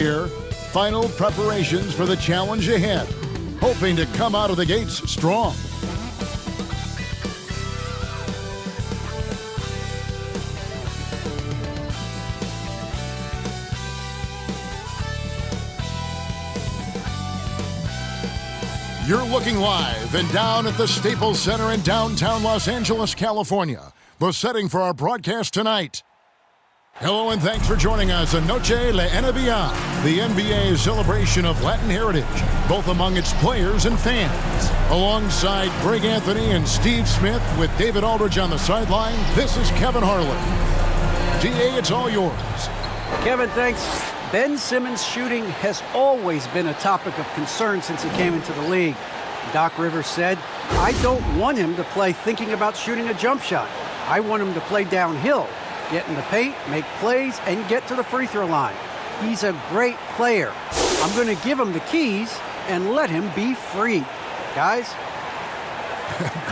Here, final preparations for the challenge ahead, hoping to come out of the gates strong. You're looking live and down at the Staples Center in downtown Los Angeles, California. The setting for our broadcast tonight. Hello and thanks for joining us on Noche La NBA, the NBA celebration of Latin heritage, both among its players and fans. Alongside Greg Anthony and Steve Smith with David Aldridge on the sideline, this is Kevin Harlan. DA, it's all yours. Kevin, thanks. Ben Simmons' shooting has always been a topic of concern since he came into the league. Doc Rivers said, "I don't want him to play thinking about shooting a jump shot. I want him to play downhill, get in the paint, make plays, and get to the free throw line. He's a great player. I'm going to give him the keys and let him be free." Guys?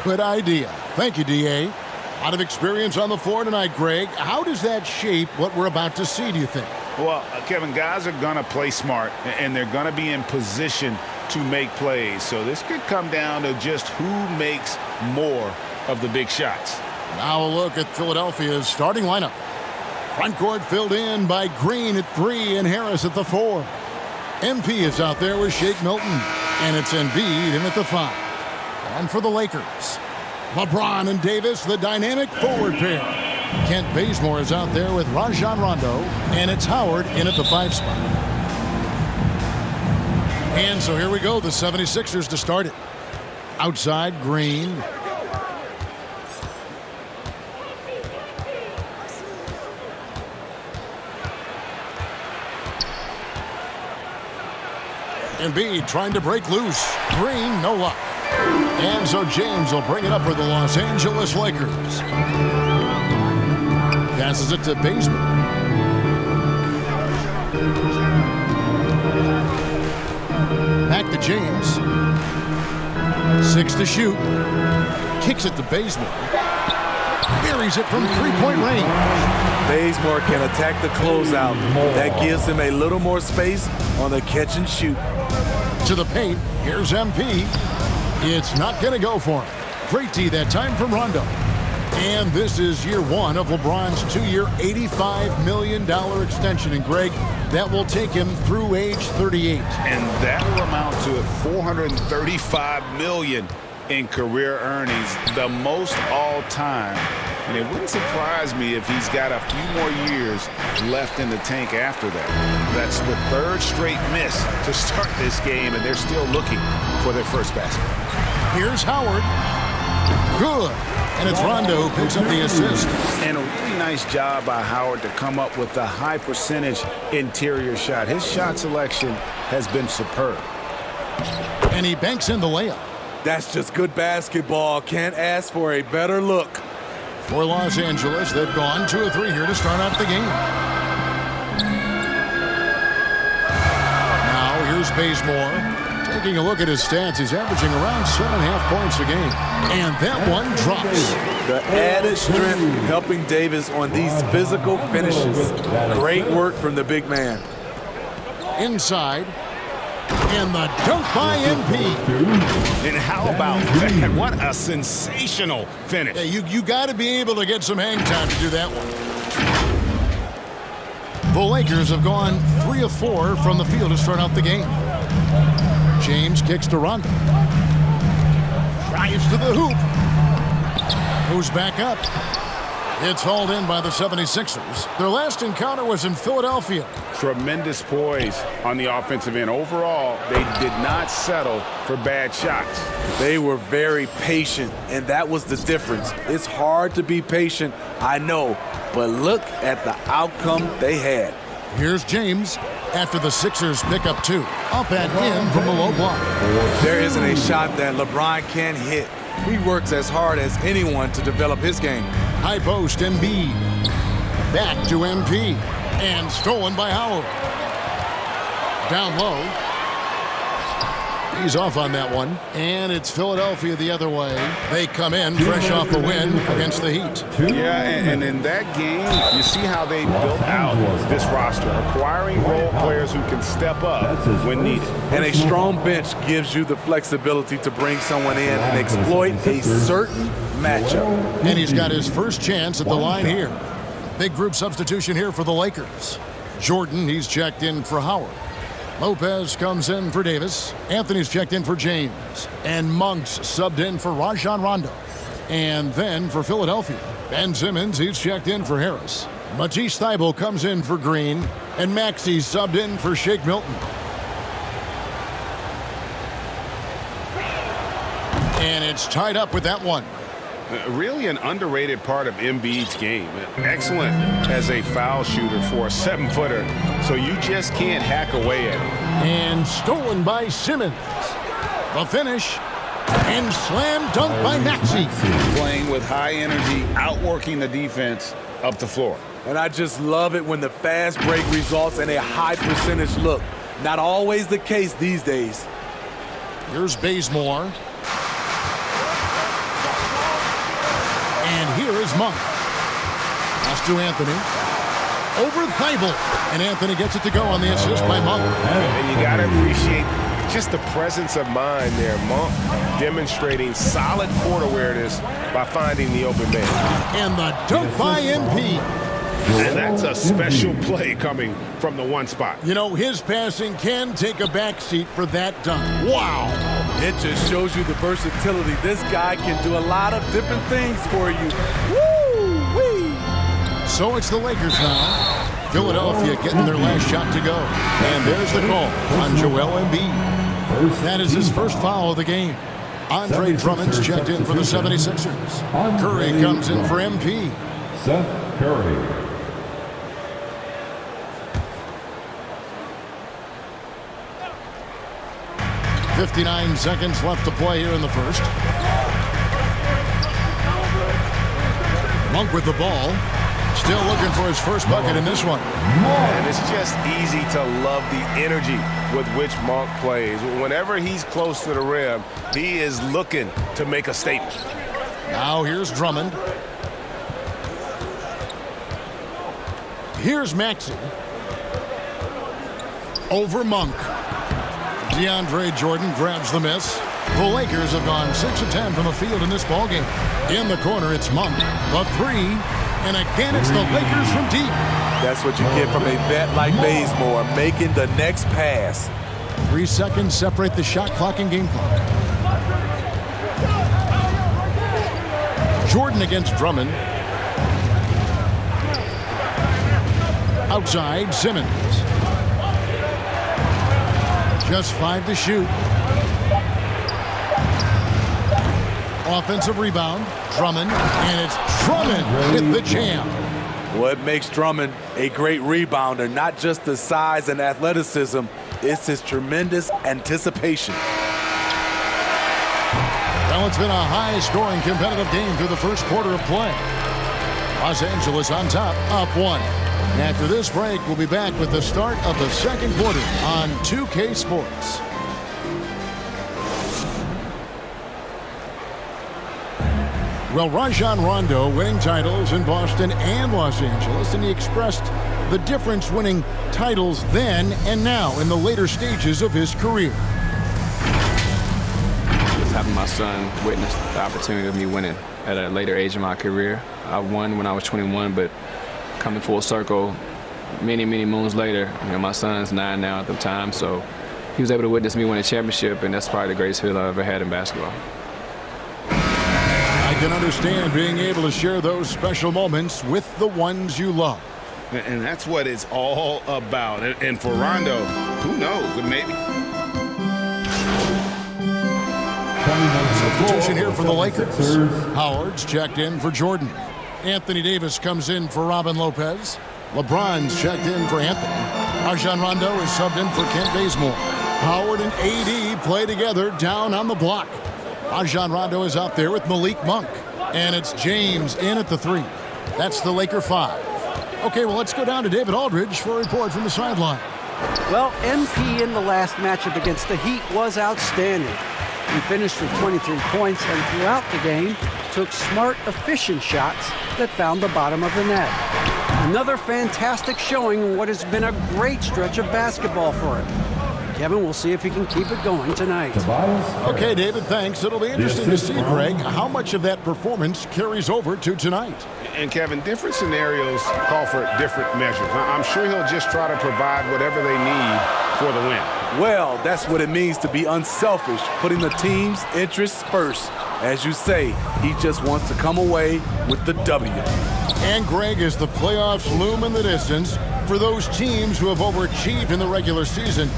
Good idea. Thank you, DA. A lot of experience on the floor tonight, Greg. How does that shape what we're about to see, do you think? Well, Kevin, guys are going to play smart, and they're going to be in position to make plays. So this could come down to just who makes more of the big shots. Now a look at Philadelphia's starting lineup. Front court filled in by Green at 3 and Harris at the 4. MP is out there with Shake Milton, and it's Embiid in at the 5. And for the Lakers, LeBron and Davis, the dynamic forward pair. Kent Bazemore is out there with Rajon Rondo, and it's Howard in at the 5 spot. And so here we go, the 76ers to start it. Outside, Green. Embiid trying to break loose. Green, no luck. And so James will bring it up for the Los Angeles Lakers. Passes it to Bazemore. Back to James. 6 to shoot. Kicks it to Bazemore. Buries it from three-point range. Bazemore can attack the closeout. That gives him a little more space on the catch and shoot. To the paint. Here's MP. It's not going to go for him. Great D that time from Rondo. And this is year 1 of LeBron's 2-year, $85 million extension. And Greg, that will take him through age 38. And that will amount to $435 million in career earnings, the most all time. And it wouldn't surprise me if he's got a few more years left in the tank after that. That's the 3rd straight miss to start this game, and they're still looking for their first basket. Here's Howard. Good. And it's Rondo who picks up the assist. And a really nice job by Howard to come up with a high percentage interior shot. His shot selection has been superb. And he banks in the layup. That's just good basketball. Can't ask for a better look. For Los Angeles, they've gone 2 of 3 here to start out the game. Now here's Bazemore. Taking a look at his stats, he's averaging around 7.5 points a game. And that one drops. The added strength helping Davis on these physical finishes. Great work from the big man. Inside. And the dunk by MP. And how about that? What a sensational finish. Yeah, you got to be able to get some hang time to do that one. The Lakers have gone 3 of 4 from the field to start out the game. James kicks to Rondo. Drives to the hoop. Goes back up. It's hauled in by the 76ers. Their last encounter was in Philadelphia. Tremendous poise on the offensive end. Overall, they did not settle for bad shots. They were very patient, and that was the difference. It's hard to be patient, I know, but look at the outcome they had. Here's James after the Sixers pick up 2. Up and in from the low block. There isn't a shot that LeBron can't hit. He works as hard as anyone to develop his game. High post, Embiid. Back to MP. And stolen by Howard. Down low. He's off on that one. And it's Philadelphia the other way. They come in fresh off a win against the Heat. Yeah, and in that game, you see how they built out this roster, acquiring role players who can step up when needed. And a strong bench gives you the flexibility to bring someone in and exploit a certain matchup. And he's got his first chance at the line here. Big group substitution here for the Lakers. Jordan, he's checked in for Howard. Lopez comes in for Davis. Anthony's checked in for James. And Monk's subbed in for Rajon Rondo. And then for Philadelphia, Ben Simmons, he's checked in for Harris. Matisse Thybulle comes in for Green. And Maxey's subbed in for Shake Milton. And it's tied up with that one. Really an underrated part of Embiid's game. Excellent as a foul shooter for a 7-footer, so you just can't hack away at him. And stolen by Simmons. The finish. And slam dunk by Maxey. Playing with high energy, outworking the defense up the floor. And I just love it when the fast break results in a high percentage look. Not always the case these days. Here's Bazemore. And here is Monk. Pass to Anthony. Over Thybulle. And Anthony gets it to go on the assist by Monk. And you got to appreciate just the presence of mind there. Monk demonstrating solid court awareness by finding the open man. And the dunk by MP. And that's a special play coming from the one spot. You know, his passing can take a backseat for that dunk. Wow. It just shows you the versatility. This guy can do a lot of different things for you. Woo-wee! So it's the Lakers now. Philadelphia getting their last shot to go. And there's the call on Joel Embiid. That is his first foul of the game. Andre Drummond's checked in for the 76ers. Curry comes in for MP. Seth Curry. 59 seconds left to play here in the first. Monk with the ball. Still looking for his first bucket in this one. And it's just easy to love the energy with which Monk plays. Whenever he's close to the rim, he is looking to make a statement. Now here's Drummond. Here's Maxey. Over Monk. DeAndre Jordan grabs the miss. The Lakers have gone 6 of 10 from the field in this ballgame. In the corner, it's Monk. The three. And again, it's the Lakers from deep. That's what you get from a vet like Bazemore, making the next pass. 3 seconds separate the shot clock and game clock. Jordan against Drummond. Outside, Simmons. Just 5 to shoot. Offensive rebound, Drummond, and it's Drummond with the jam. What makes Drummond a great rebounder, not just the size and athleticism, it's his tremendous anticipation. Well, it's been a high-scoring competitive game through the first quarter of play. Los Angeles on top, up 1. After this break, we'll be back with the start of the second quarter on 2K Sports. Well, Rajon Rondo winning titles in Boston and Los Angeles, and he expressed the difference winning titles then and now in the later stages of his career. Just having my son witness the opportunity of me winning at a later age in my career. I won when I was 21, but coming full circle many, many moons later, you know, my son's 9 now at the time, so he was able to witness me win a championship, and that's probably the greatest feeling I've ever had in basketball. I can understand being able to share those special moments with the ones you love. And that's what it's all about. And for Rondo, who knows? Maybe. Substitution here for the Lakers. Howard's checked in for Jordan. Anthony Davis comes in for Robin Lopez. LeBron's checked in for Anthony. Rajon Rondo is subbed in for Kent Bazemore. Howard and AD play together down on the block. Rajon Rondo is out there with Malik Monk. And it's James in at the 3. That's the Laker 5. Okay, well, let's go down to David Aldridge for a report from the sideline. Well, MP in the last matchup against the Heat was outstanding. He finished with 23 points and throughout the game took smart, efficient shots that found the bottom of the net. Another fantastic showing in what has been a great stretch of basketball for him. Kevin, we'll see if he can keep it going tonight. Okay, David, thanks. It'll be interesting to see, Greg, how much of that performance carries over to tonight. And, Kevin, different scenarios call for different measures. I'm sure he'll just try to provide whatever they need for the win. Well, that's what it means to be unselfish, putting the team's interests first. As you say, he just wants to come away with the W. And, Greg, as the playoffs loom in the distance, for those teams who have overachieved in the regular season,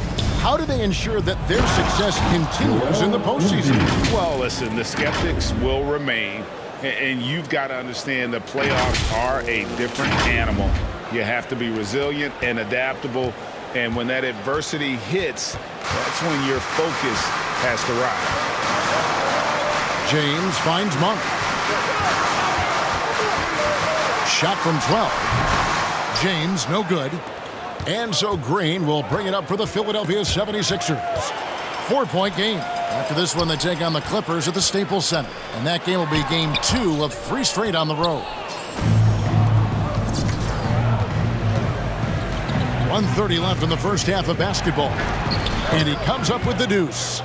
how do they ensure that their success continues in the postseason? Well, listen, the skeptics will remain, and you've got to understand the playoffs are a different animal. You have to be resilient and adaptable, and when that adversity hits, that's when your focus has to rise. James finds Monk. Shot from 12. James, no good. And so Green will bring it up for the Philadelphia 76ers. 4-point game. After this one, they take on the Clippers at the Staples Center. And that game will be game 2 of 3 straight on the road. 1:30 left in the first half of basketball. And he comes up with the deuce.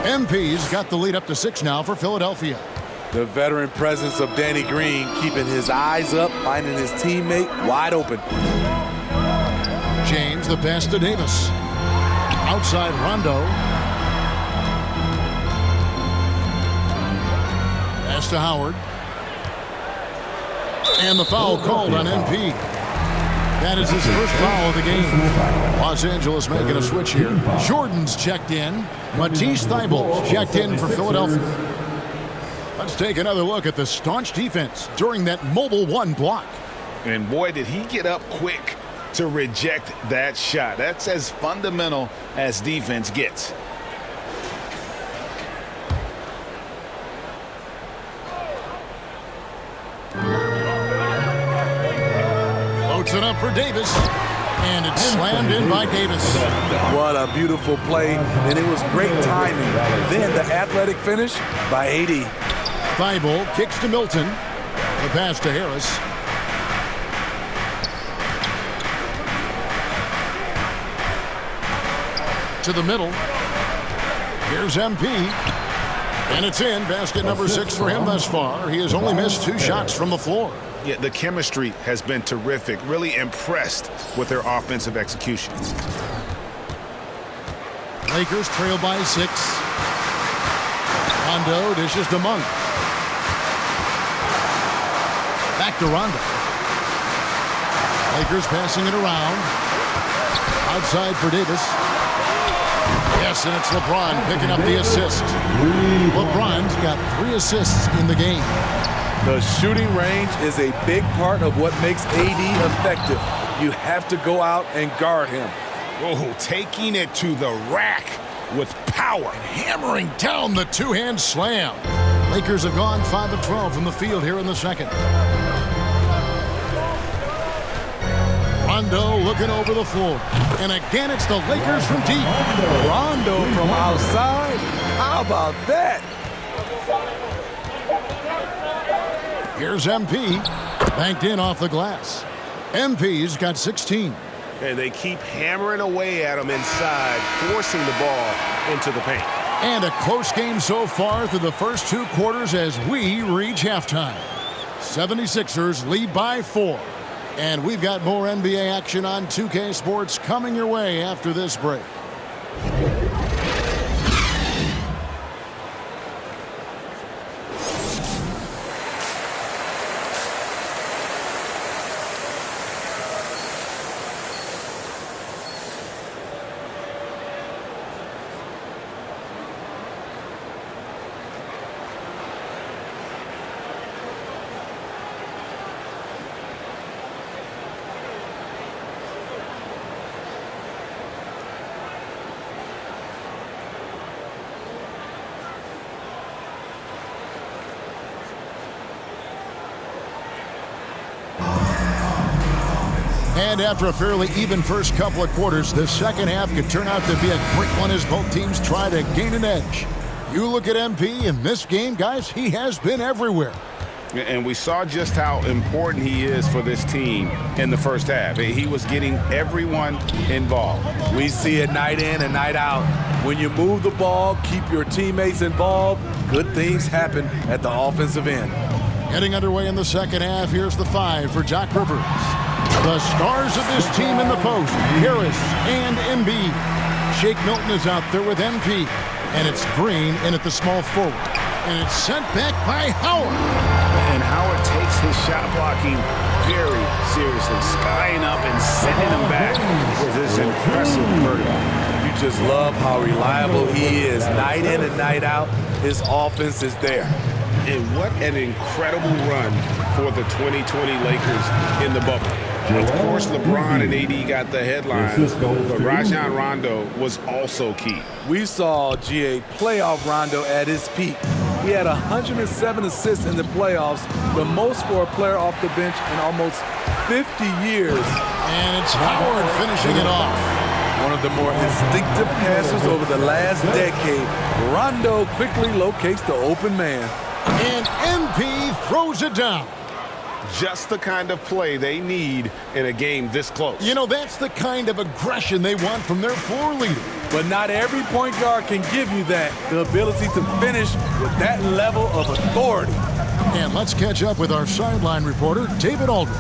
MP's got the lead up to 6 now for Philadelphia. The veteran presence of Danny Green keeping his eyes up, finding his teammate wide open. James, the pass to Davis. Outside Rondo. Pass to Howard. And the foul called on MP. That is his first foul of the game. Los Angeles making a switch here. Jordan's checked in. Matisse Thybulle's checked in for Philadelphia. Let's take another look at the staunch defense during that mobile 1 block. And boy, did he get up quick to reject that shot. That's as fundamental as defense gets. Floats it up for Davis. And it's slammed in by Davis. What a beautiful play, and it was great timing. Then the athletic finish by AD. Thybulle kicks to Milton. The pass to Harris. To the middle. Here's MP. And it's in. Basket number 6 for him thus far. He has only missed 2 shots from the floor. Yeah, the chemistry has been terrific. Really impressed with their offensive execution. Lakers trail by 6. Rondo dishes to Monk. Back to Rondo. Lakers passing it around. Outside for Davis. Yes, and it's LeBron picking up the assist. LeBron's got 3 assists in the game. The shooting range is a big part of what makes AD effective. You have to go out and guard him. Oh, taking it to the rack with power. Hammering down the 2-hand slam. Lakers have gone 5 of 12 from the field here in the second. Rondo looking over the floor. And again, it's the Lakers from deep. Rondo from outside? How about that? Here's MP. Banked in off the glass. MP's got 16. And they keep hammering away at him inside, forcing the ball into the paint. And a close game so far through the first 2 quarters as we reach halftime. 76ers lead by 4. And we've got more NBA action on 2K Sports coming your way after this break. And after a fairly even first couple of quarters, the second half could turn out to be a quick one as both teams try to gain an edge. You look at MP in this game, guys, he has been everywhere. And we saw just how important he is for this team in the first half. He was getting everyone involved. We see it night in and night out. When you move the ball, keep your teammates involved, good things happen at the offensive end. Getting underway in the second half, here's the 5 for Doc Rivers. The stars of this team in the post, Harris and Embiid. Shake Milton is out there with MP. And it's Green in at the small forward. And it's sent back by Howard. And Howard takes his shot blocking very seriously, skying up and sending him back with his impressive vertical. You just love how reliable he is. Night in and night out, his offense is there. And what an incredible run for the 2020 Lakers in the bubble. Of course, LeBron and AD got the headlines, but Rajon Rondo was also key. We saw GA playoff Rondo at his peak. He had 107 assists in the playoffs, the most for a player off the bench in almost 50 years. And it's Howard finishing it off. One of the more instinctive passers over the last decade. Rondo quickly locates the open man. And MP throws it down. Just the kind of play they need in a game this close. You know, that's the kind of aggression they want from their floor leader. But not every point guard can give you that, the ability to finish with that level of authority. And let's catch up with our sideline reporter, David Aldridge.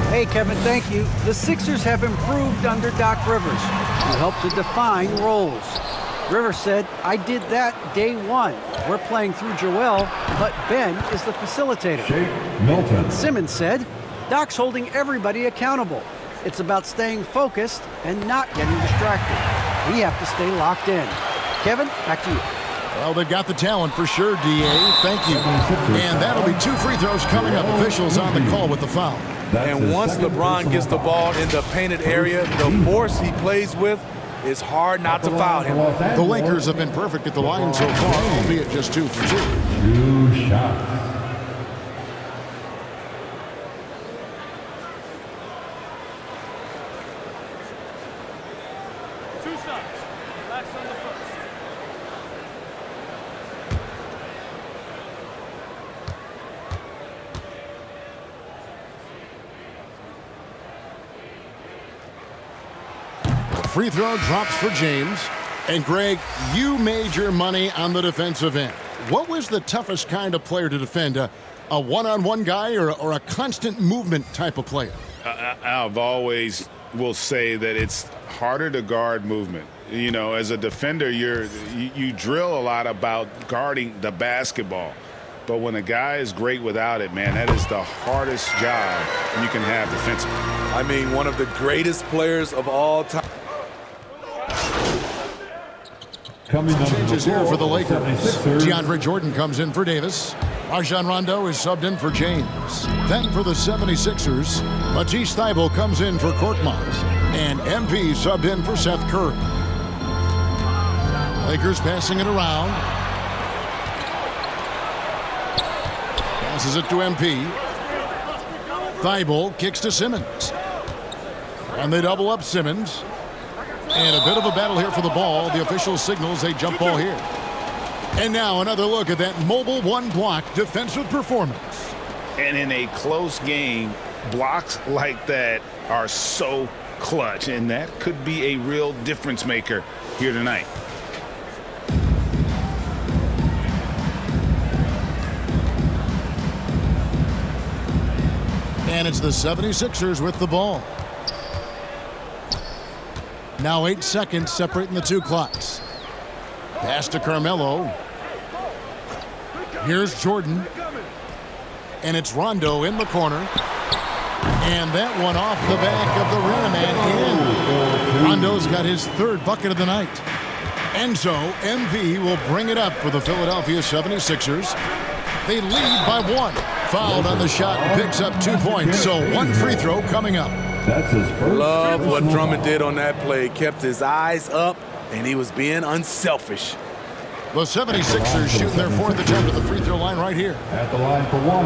Hey, Kevin, thank you. The Sixers have improved under Doc Rivers, who helped to define roles. Rivers said, I did that day one. We're playing through Joel, but Ben is the facilitator. Shake Milton. Simmons said, Doc's holding everybody accountable. It's about staying focused and not getting distracted. We have to stay locked in. Kevin, back to you. Well, they've got the talent for sure, DA. Thank you. And that'll be 2 free throws coming up. Officials on the call with the foul. And once LeBron gets the ball in the painted area, the force he plays with, it's hard not to foul him. The Lakers have been perfect at the line so far, albeit just 2 for 2. 2 shots. Free throw drops for James. And Greg, you made your money on the defensive end. What was the toughest kind of player to defend? A one-on-one guy or a constant movement type of player? I've always will say that it's harder to guard movement. You know, as a defender, you drill a lot about guarding the basketball. But when a guy is great without it, man, that is the hardest job you can have defensively. I mean, one of the greatest players of all time. Changes here for the Lakers. DeAndre Jordan comes in for Davis. Rajon Rondo is subbed in for James. Then for the 76ers, Matisse Thybulle comes in for Korkmaz. And MP subbed in for Seth Curry. Lakers passing it around. Passes it to MP. Thybulle kicks to Simmons. And they double up Simmons. And a bit of a battle here for the ball. The official signals a jump ball here. And now another look at that mobile one-block defensive performance. And in a close game, blocks like that are so clutch. And that could be a real difference maker here tonight. And it's the 76ers with the ball. Now 8 seconds separating the 2 clocks. Pass to Carmelo. Here's Jordan. And it's Rondo in the corner. And that one off the back of the rim and in. Rondo's got his 3rd bucket of the night. And so MV will bring it up for the Philadelphia 76ers. They lead by 1. Fouled on the shot and picks up 2 points. So 1 free throw coming up. That's his first. Love what Drummond did on that play. Kept his eyes up, and he was being unselfish. The 76ers shooting their 4th attempt at the free throw line right here. At the line for 1.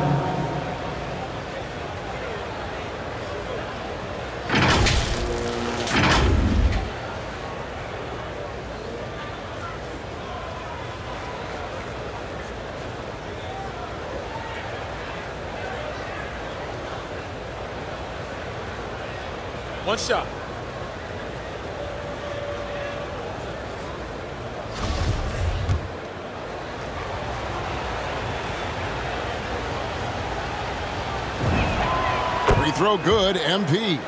One shot. Free throw good, MP.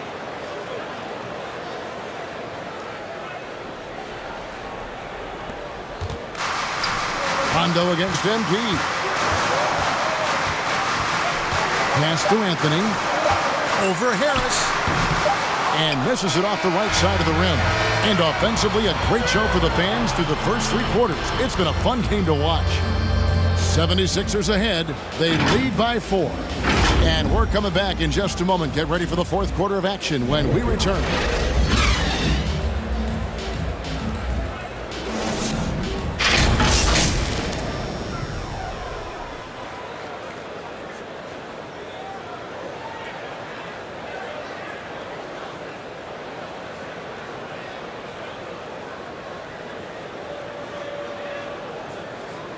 Rondo against MP. Pass to Anthony. Over Harris. And misses it off the right side of the rim. And offensively, a great show for the fans through the first 3 quarters. It's been a fun game to watch. 76ers ahead. They lead by 4. And we're coming back in just a moment. Get ready for the 4th quarter of action when we return.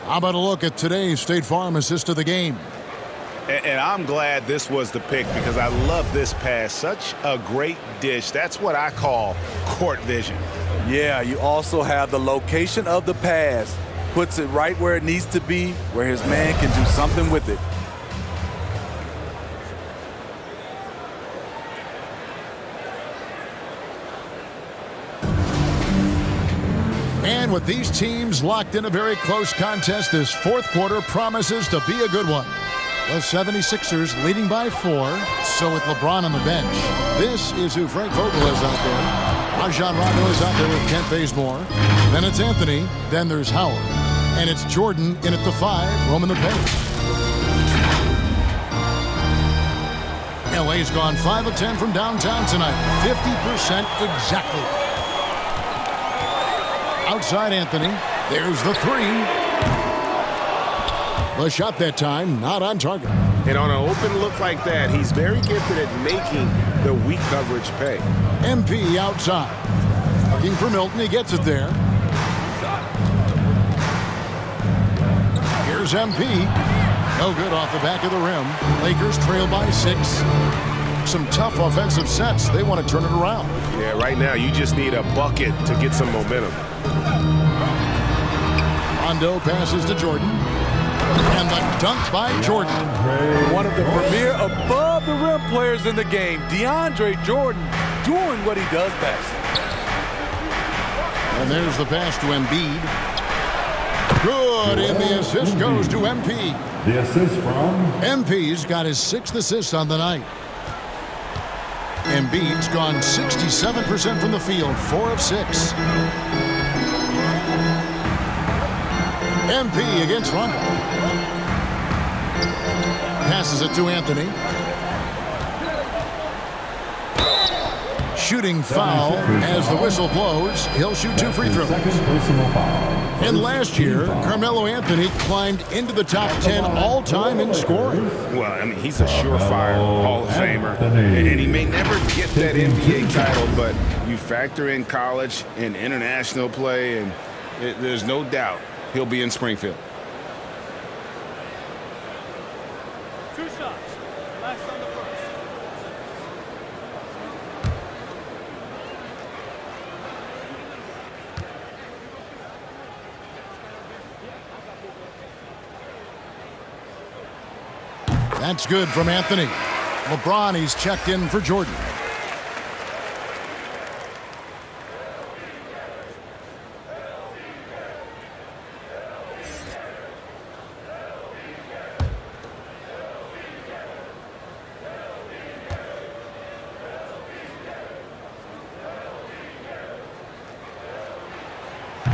How about a look at today's State Farm assist of the game? And I'm glad this was the pick because I love this pass. Such a great dish. That's what I call court vision. Yeah, you also have the location of the pass. Puts it right where it needs to be, where his man can do something with it. And with these teams locked in a very close contest, this 4th quarter promises to be a good one. The 76ers leading by 4, so with LeBron on the bench. This is who Frank Vogel is out there. Rajon Rondo is out there with Kent Bazemore. Then it's Anthony. Then there's Howard. And it's Jordan in at the 5, roaming the paint. LA's gone 5 of 10 from downtown tonight. 50% exactly. Outside Anthony. There's the 3. The shot that time, not on target. And on an open look like that, he's very gifted at making the weak coverage pay. MP outside. Looking for Milton. He gets it there. Here's MP. No good off the back of the rim. Lakers trail by 6. Some tough offensive sets. They want to turn it around. Yeah, right now you just need a bucket to get some momentum. Rondo passes to Jordan. And the dunk by Jordan. One of the premier above-the-rim players in the game, DeAndre Jordan, doing what he does best. And there's the pass to Embiid. Good, and the assist goes to MP. The assist from MP's got his 6th assist on the night. Embiid's gone 67% from the field, 4 of 6. MP against Rondo. Passes it to Anthony. Shooting foul as the whistle blows. He'll shoot 2 free throws. And last year, Carmelo Anthony climbed into the top 10 all-time in scoring. Well, I mean, he's a surefire Hall of Famer. And he may never get that NBA title, but you factor in college and international play, and there's no doubt he'll be in Springfield. 2 shots. Last on the first. That's good from Anthony. LeBron, he's checked in for Jordan.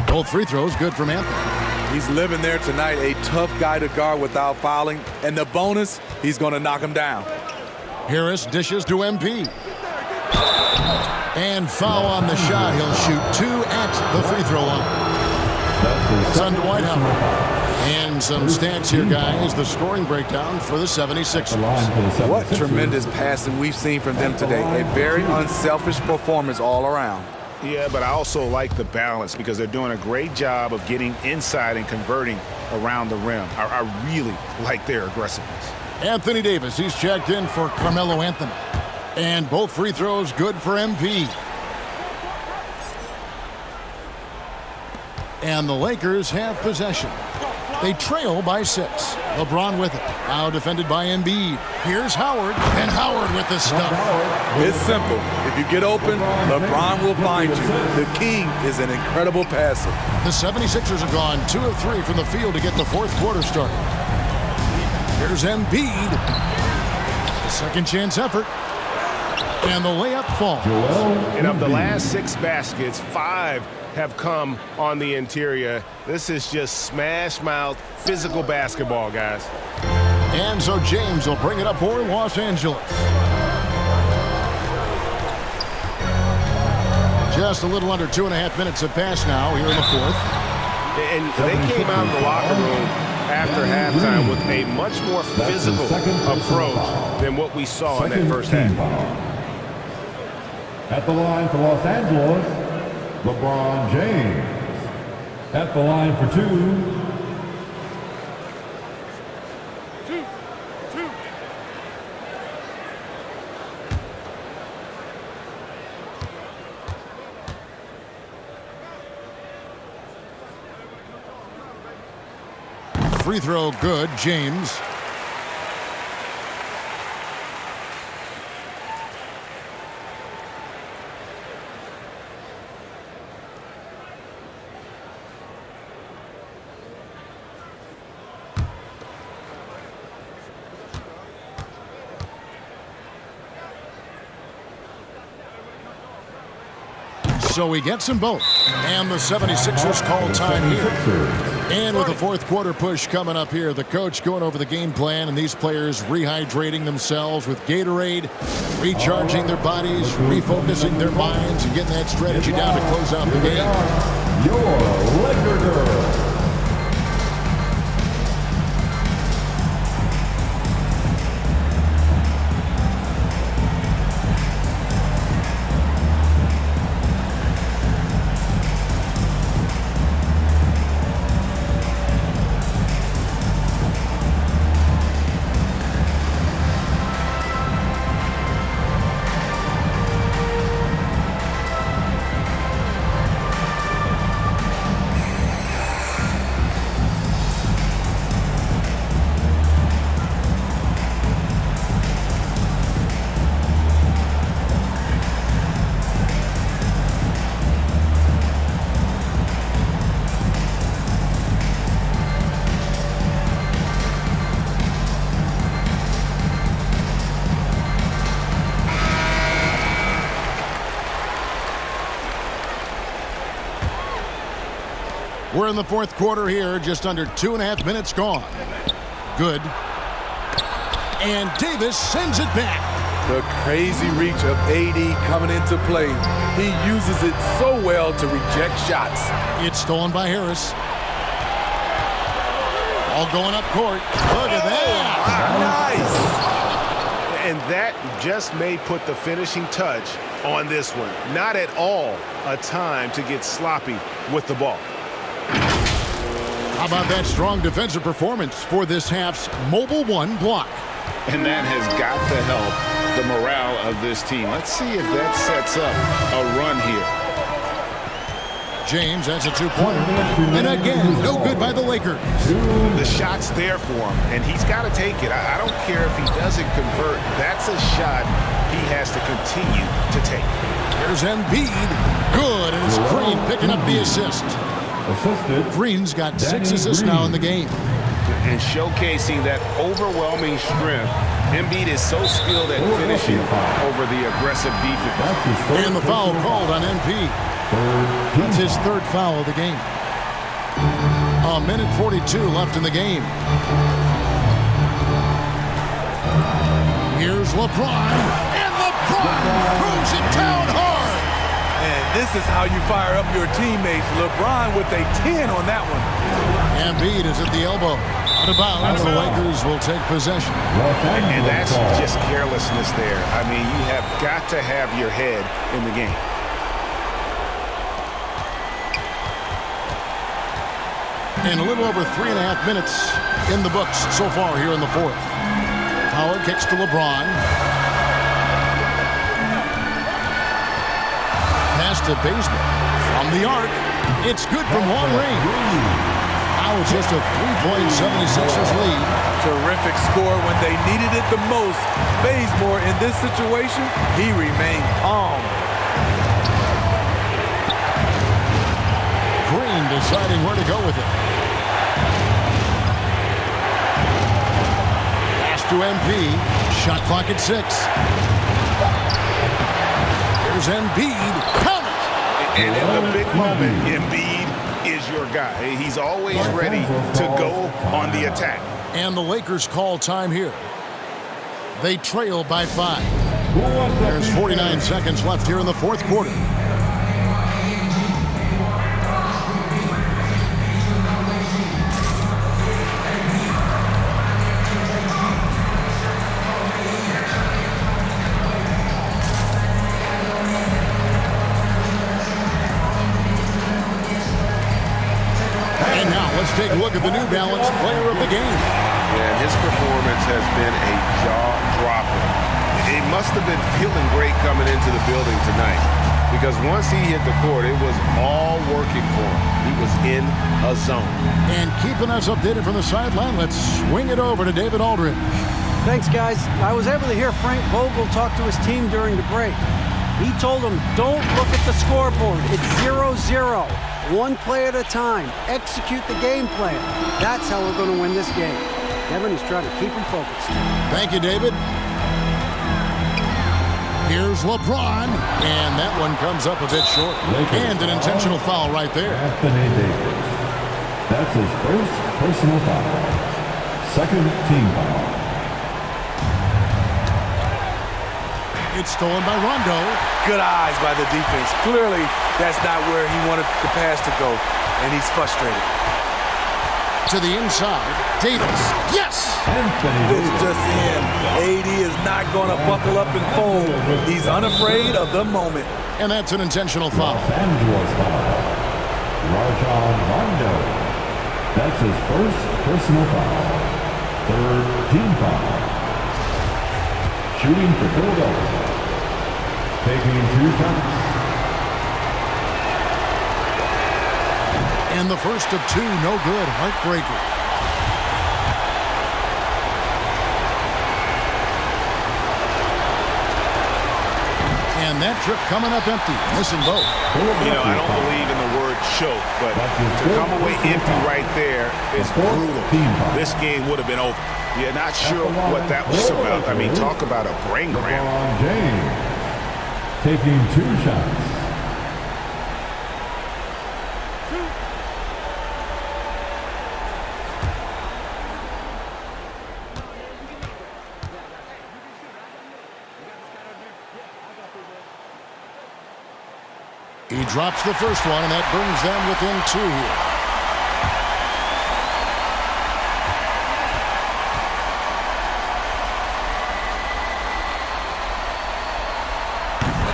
Both free throws good from Anthony. He's living there tonight, a tough guy to guard without fouling. And the bonus, he's going to knock him down. Harris dishes to MP. And foul on the shot. He'll shoot 2 at the free throw line. It's on Dwight Howard. And some stats here, guys. The scoring breakdown for the 76ers. What tremendous passing we've seen from them today. A very unselfish performance all around. Yeah, but I also like the balance because they're doing a great job of getting inside and converting around the rim. I really like their aggressiveness. Anthony Davis, he's checked in for Carmelo Anthony. And both free throws good for MP. And the Lakers have possession. They trail by 6. LeBron with it. Now defended by Embiid. Here's Howard. And Howard with the stuff. It's simple. If you get open, LeBron will find you. The king is an incredible passer. The 76ers have gone 2 of 3 from the field to get the fourth quarter started. Here's Embiid. The second chance effort. And the layup falls. And of the last 6 baskets, 5 have come on the interior. This is just smash mouth physical basketball, guys. And so James will bring it up for Los Angeles. Just a little under 2.5 minutes have passed now here in the fourth. And they came out of the locker room after halftime with a much more physical approach than what we saw in that first half. At the line for Los Angeles, LeBron James. At the line for 2. Free throw good, James. So he gets them both. And the 76ers call time here. And with the fourth quarter push coming up here, the coach going over the game plan and these players rehydrating themselves with Gatorade, recharging their bodies, refocusing their minds, and getting that strategy down to close out the game. Your Laker girl. We're in the fourth quarter here, just under 2.5 minutes gone. Good. And Davis sends it back. The crazy reach of AD coming into play. He uses it so well to reject shots. It's stolen by Harris. All going up court. Look at that. Nice. And that just may put the finishing touch on this one. Not at all a time to get sloppy with the ball. How about that strong defensive performance for this half's Mobile One block? And that has got to help the morale of this team. Let's see if that sets up a run here. James has a two-pointer. And again, no good by the Lakers. The shot's there for him, and he's got to take it. I don't care if he doesn't convert. That's a shot he has to continue to take. Here's Embiid. Good, and it's Green picking up the assist. Green's got 6 assists now in the game. And showcasing that overwhelming strength. Embiid is so skilled at finishing over the aggressive defense. And the foul called on MP. That's his third foul of the game. A minute 42 left in the game. Here's LeBron. And LeBron throws it down hard. And this is how you fire up your teammates. LeBron with a 10 on that one. Embiid is at the elbow. Out of bounds, the Lakers will take possession. And that's just carelessness there. I mean, you have got to have your head in the game. And a little over 3.5 minutes in the books so far here in the fourth. Howard kicks to LeBron. to Bazemore. From the arc, it's good from long range. Now it's just a 3.76ers lead. Terrific score when they needed it the most. Bazemore, in this situation, he remained calm. Green deciding where to go with it. Pass to MP. Shot clock at 6. Here's Embiid. Count it! And in the big moment, Embiid is your guy. He's always ready to go on the attack. And the Lakers call time here. They trail by 5. There's 49 seconds left here in the fourth quarter. And now let's take a look at the New Balance player of the game. And his performance has been a jaw-dropper. He must have been feeling great coming into the building tonight because once he hit the court, it was all working for him. He was in a zone. And keeping us updated from the sideline, let's swing it over to David Aldridge. Thanks, guys. I was able to hear Frank Vogel talk to his team during the break. He told them, don't look at the scoreboard. It's 0-0. One play at a time. Execute the game plan. That's how we're going to win this game. Kevin is trying to keep him focused. Thank you, David. Here's LeBron, and that one comes up a bit short. And an intentional foul right there. Anthony Davis. That's his first personal foul. Second team foul. It's stolen by Rondo. Good eyes by the defense. Clearly, that's not where he wanted the pass to go, and he's frustrated. To the inside, Davis. Yes! This just in. AD is not going to buckle up and fold. He's unafraid of the moment. And that's an intentional foul. Los Angeles foul. Rajon Rondo. That's his first personal foul. Third team foul. Shooting for Philadelphia. Taking 2 shots. And the first of 2, no good. Heartbreaker. And that trip coming up empty. Missing both. You know, I don't believe in the word choke, but to come away empty right there is brutal. This game would have been over. You're not sure what that was about. I mean, talk about a brain cramp. LeBron James. Taking 2 shots. He drops the first one, and that brings them within 2 here.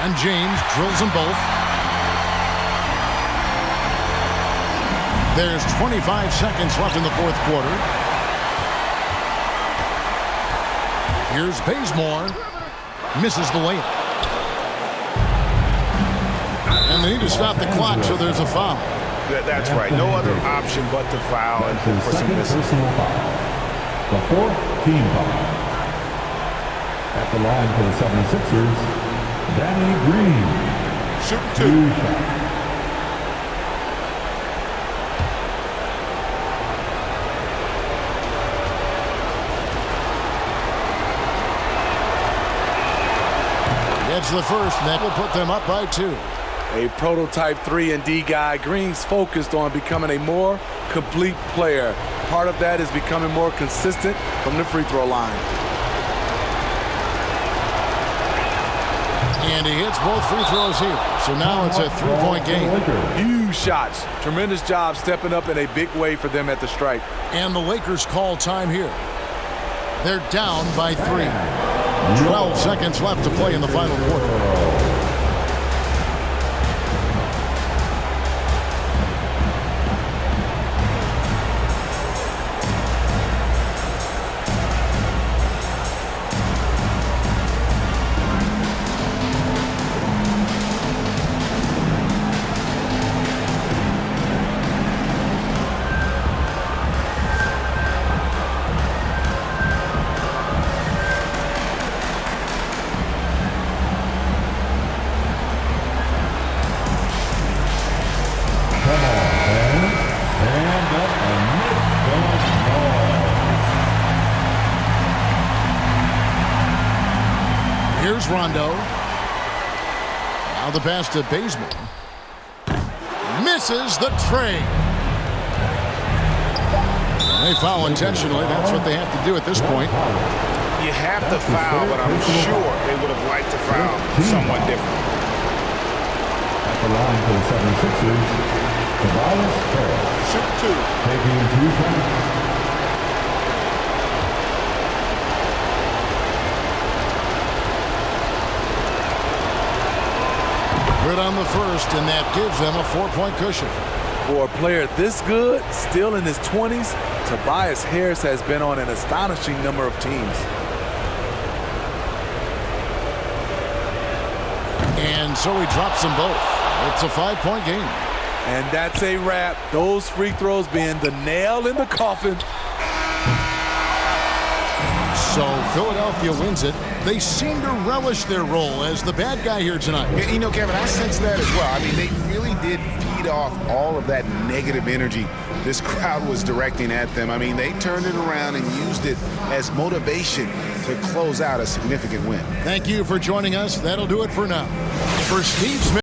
And James drills them both. There's 25 seconds left in the fourth quarter. Here's Bazemore. Misses the layup. And they need to stop the clock, so there's a foul. That's right. No other option but to foul and hope for some misses. Personal foul. The fourth team foul. At the line for the 76ers, Danny Green. Shoot 2 2. shots. Gets the first, and that will put them up by 2. A prototype 3-and-D guy. Green's focused on becoming a more complete player. Part of that is becoming more consistent from the free throw line. And he hits both free throws here. So now it's a 3-point game. Huge shots. Tremendous job stepping up in a big way for them at the stripe. And the Lakers call time here. They're down by 3. 12 seconds left to play in the final quarter. Come on, fans. Stand up and make some noise. Here's Rondo. Now the pass to Baseman. Misses the trade. They foul intentionally. That's what they have to do at this point. You have to foul, but I'm sure they would have liked to foul someone different. At the line for the 76ers, Tobias Harris. Shoot two. Taking 2 shots. Good on the first, and that gives them a 4-point cushion. For a player this good, still in his 20s, Tobias Harris has been on an astonishing number of teams. And so he drops them both. It's a 5-point game. And that's a wrap. Those free throws being the nail in the coffin. So Philadelphia wins it. They seem to relish their role as the bad guy here tonight. You know, Kevin, I sense that as well. I mean, they really did feed off all of that negative energy this crowd was directing at them. I mean, they turned it around and used it as motivation to close out a significant win. Thank you for joining us. That'll do it for now. For Steve Smith.